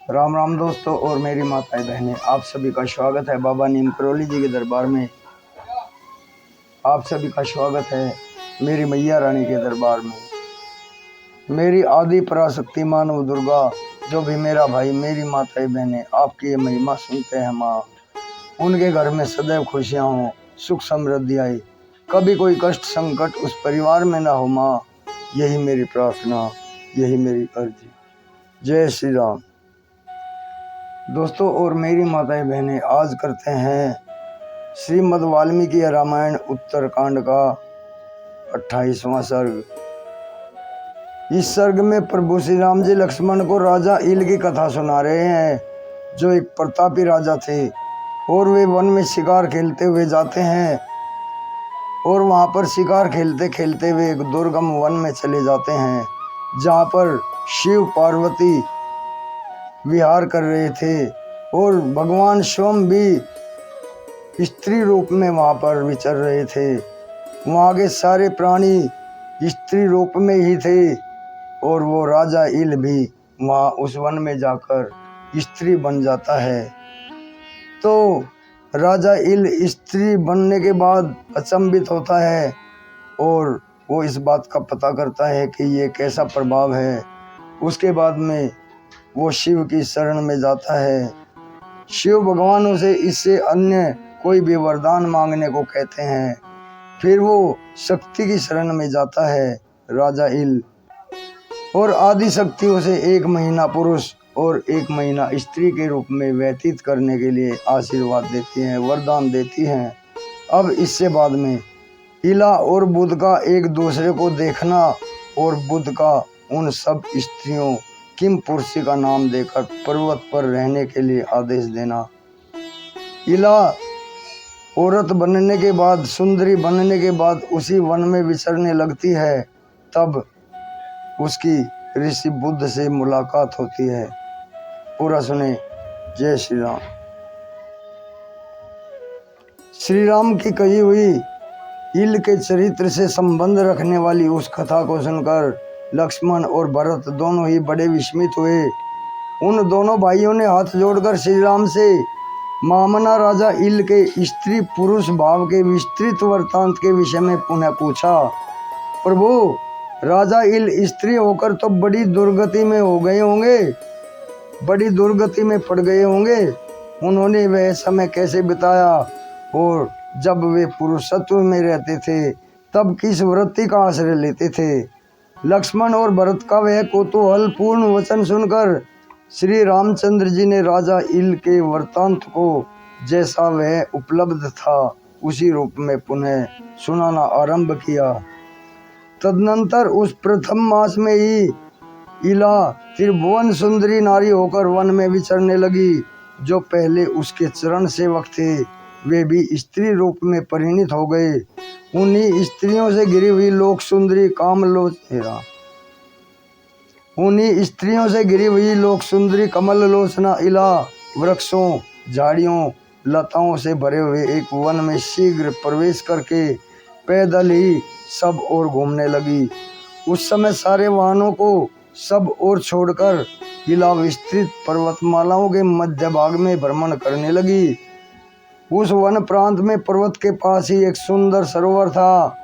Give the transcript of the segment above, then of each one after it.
राम राम दोस्तों और मेरी माताएं बहनें, आप सभी का स्वागत है बाबा नीम करौली जी के दरबार में। आप सभी का स्वागत है मेरी मैया रानी के दरबार में। मेरी आदि पराशक्ति माँ नव दुर्गा, जो भी मेरा भाई मेरी माताएं बहनें आपकी ये महिमा सुनते हैं माँ, उनके घर में सदैव खुशियाँ हों, सुख समृद्धि आए, कभी कोई कष्ट संकट उस परिवार में ना हो माँ। यही मेरी प्रार्थना, यही मेरी अर्जी। जय श्री राम। दोस्तों और मेरी माताएं बहनें, आज करते हैं श्रीमद् वाल्मीकि रामायण उत्तरकांड का 28वां सर्ग। इस सर्ग में प्रभु श्री राम जी लक्ष्मण को राजा इल की कथा सुना रहे हैं, जो एक प्रतापी राजा थे और वे वन में शिकार खेलते हुए जाते हैं और वहां पर शिकार खेलते खेलते वे एक दुर्गम वन में चले जाते हैं, जहां पर शिव पार्वती विहार कर रहे थे और भगवान स्वयं भी स्त्री रूप में वहाँ पर विचर रहे थे। वहाँ के सारे प्राणी स्त्री रूप में ही थे और वो राजा इल भी वहाँ उस वन में जाकर स्त्री बन जाता है। तो राजा इल स्त्री बनने के बाद अचंभित होता है और वो इस बात का पता करता है कि ये कैसा प्रभाव है। उसके बाद में वो शिव की शरण में जाता है। शिव भगवान उसे इससे अन्य कोई भी वरदान मांगने को कहते हैं। फिर वो शक्ति की शरण में जाता है राजा इल, और आदि शक्ति उसे 1 महीना पुरुष और 1 महीना स्त्री के रूप में व्यतीत करने के लिए आशीर्वाद देती हैं, वरदान देती हैं। अब इससे बाद में इला और बुध का एक दूसरे को देखना और बुध का उन सब स्त्रियों किम पुरुषी का नाम देकर पर्वत पर रहने के लिए आदेश देना। इला औरत बनने के बाद, सुंदरी बनने के बाद उसी वन में विचरने लगती है। तब उसकी ऋषि बुद्ध से मुलाकात होती है। पूरा सुने। जय श्री राम। श्री राम की कही हुई इल के चरित्र से संबंध रखने वाली उस कथा को सुनकर लक्ष्मण और भरत दोनों ही बड़े विस्मित हुए। उन दोनों भाइयों ने हाथ जोड़कर श्री राम से मामना राजा इल के स्त्री पुरुष भाव के विस्तृत वृत्तांत के विषय में पुनः पूछा। प्रभु, राजा इल स्त्री होकर तो बड़ी दुर्गति में हो गए होंगे, बड़ी दुर्गति में पड़ गए होंगे। उन्होंने वह समय कैसे बिताया और जब वे पुरुषत्व में रहते थे तब किस वृत्ति का आश्रय लेते थे। लक्ष्मण और भरत का वह कौतूहल पूर्ण वचन सुनकर श्री रामचंद्र जी ने राजा इल के वृत्तांत को जैसा वह उपलब्ध था उसी रूप में पुनः सुनाना आरंभ किया। तदनंतर उस प्रथम मास में ही इला त्रिभुवन सुंदरी नारी होकर वन में विचरने लगी। जो पहले उसके चरण सेवक थे वे भी स्त्री रूप में परिणित हो गए। उन्हीं स्त्रियों से घिरी हुई लोक सुंदरी कमल लोचना इला वृक्षों, झाड़ियों, लताओं से भरे हुए एक वन में शीघ्र प्रवेश करके पैदल ही सब ओर घूमने लगी। उस समय सारे वाहनों को सब ओर छोड़कर इला विस्तृत पर्वतमालाओं के मध्य भाग में भ्रमण करने लगी। उस वन प्रांत में पर्वत के पास ही एक सुंदर सरोवर था,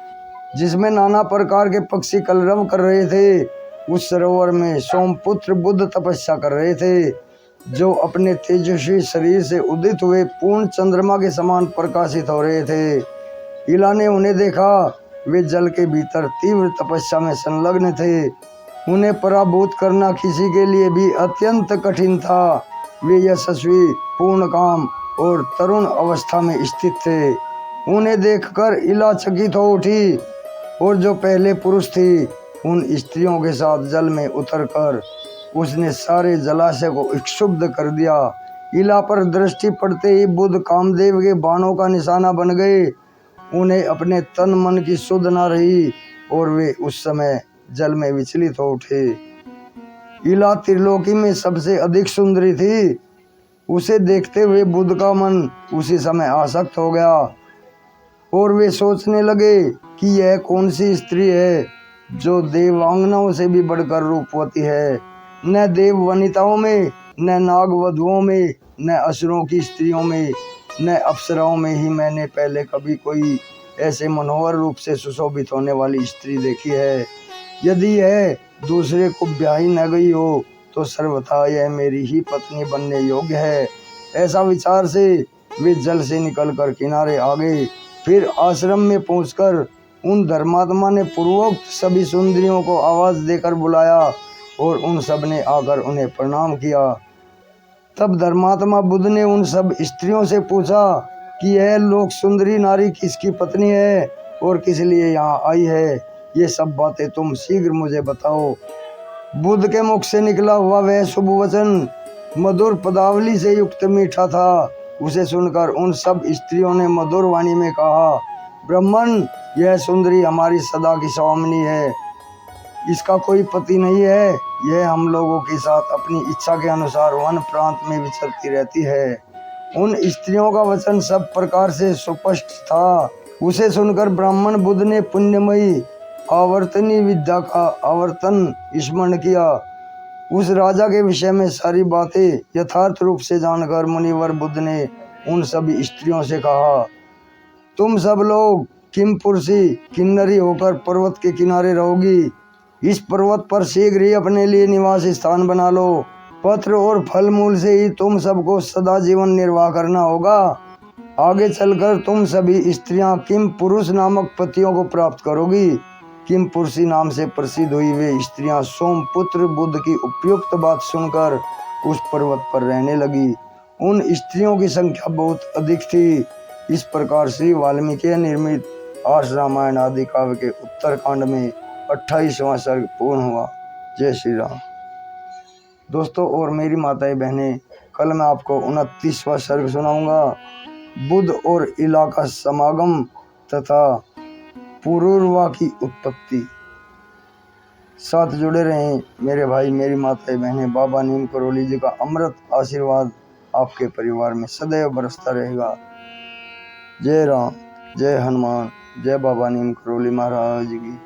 जिसमें नाना प्रकार के पक्षी कलरव कर रहे थे। उस सरोवर में सोमपुत्र बुद्ध तपस्या कर रहे थे, जो अपने तेजस्वी शरीर से उदित हुए पूर्ण चंद्रमा के समान प्रकाशित हो रहे थे। इला ने उन्हें देखा। वे जल के भीतर तीव्र तपस्या में संलग्न थे। उन्हें पराभूत करना किसी के लिए भी अत्यंत कठिन था। वे यशस्वी, पूर्ण काम और तरुण अवस्था में स्थित थे। उन्हें देखकर इला चकित हो उठी और जो पहले पुरुष थी उन स्त्रियों के साथ जल में उतरकर उसने सारे जलाशय को क्षुब्ध कर दिया। इला पर दृष्टि पड़ते ही बुध कामदेव के बाणों का निशाना बन गए। उन्हें अपने तन मन की सुध न रही और वे उस समय जल में विचलित हो उठे। इला त्रिलोकी में सबसे अधिक सुंदरी थी। उसे देखते हुए बुध का मन उसी समय आसक्त हो गया और वे सोचने लगे कि यह कौन सी स्त्री है जो देवांगनाओं से भी बढ़कर रूपवती है। न देव वनिताओं में न नाग वधुओं में, न असुरों की स्त्रियों में, न अप्सराओं में ही मैंने पहले कभी कोई ऐसे मनोहर रूप से सुशोभित होने वाली स्त्री देखी है। यदि यह दूसरे को ब्याही न गई हो तो सर्वथा यह मेरी ही पत्नी बनने योग्य है। ऐसा विचार से वे जल से निकलकर किनारे आ गए। फिर आश्रम में पहुंचकर उन धर्मात्मा ने पूर्वोक्त सभी सुंदरियों को आवाज देकर बुलाया और उन सब ने आकर उन्हें प्रणाम किया। तब धर्मात्मा बुद्ध ने उन सब स्त्रियों से पूछा कि यह लोक सुंदरी नारी किसकी पत्नी है और किस लिए यहाँ आई है। ये सब बातें तुम शीघ्र मुझे बताओ। बुद्ध के मुख से निकला हुआ वह शुभ वचन मधुर पदावली से युक्त मीठा था। उसे सुनकर उन सब स्त्रियों ने मधुर वाणी में कहा, ब्राह्मण, यह सुंदरी हमारी सदा की स्वामिनी है। इसका कोई पति नहीं है। यह हम लोगों के साथ अपनी इच्छा के अनुसार वन प्रांत में विचरती रहती है। उन स्त्रियों का वचन सब प्रकार से सुस्पष्ट था। उसे सुनकर ब्राह्मण बुद्ध ने पुण्यमयी आवर्तनी विद्या का आवर्तन स्मरण किया। उस राजा के विषय में सारी बातें यथार्थ रूप से जानकर मुनिवर बुद्ध ने उन सभी स्त्रियों से कहा, तुम सब लोग किमपुरुषी किन्नरी होकर पर्वत के किनारे रहोगी। इस पर्वत पर शीघ्र ही अपने लिए निवास स्थान बना लो। पत्र और फल मूल से ही तुम सबको सदा जीवन निर्वाह करना होगा। आगे चलकर तुम सभी स्त्रियां किम पुरुष नामक पतियों को प्राप्त करोगी। किम पुरुषी नाम से प्रसिद्ध हुई वे स्त्रियां सोमपुत्र बुद्ध की उपयुक्त बात सुनकर उस पर्वत पर रहने लगी। उन स्त्रियों की संख्या बहुत अधिक थी। इस प्रकार श्री वाल्मीकि निर्मित आर्ष रामायण आदि काव्य के उत्तरकांड में 28वां सर्ग पूर्ण हुआ। जय श्री राम। दोस्तों और मेरी माताएं बहनें, कल मैं आपको 29वां सर्ग सुनाऊंगा। बुद्ध और इला का समागम तथा पुरूरवा की उत्पत्ति। साथ जुड़े रहें मेरे भाई, मेरी माताएं बहनें। बाबा नीम करौली जी का अमृत आशीर्वाद आपके परिवार में सदैव बरसता रहेगा। जय राम, जय हनुमान, जय बाबा नीम करौली महाराज की।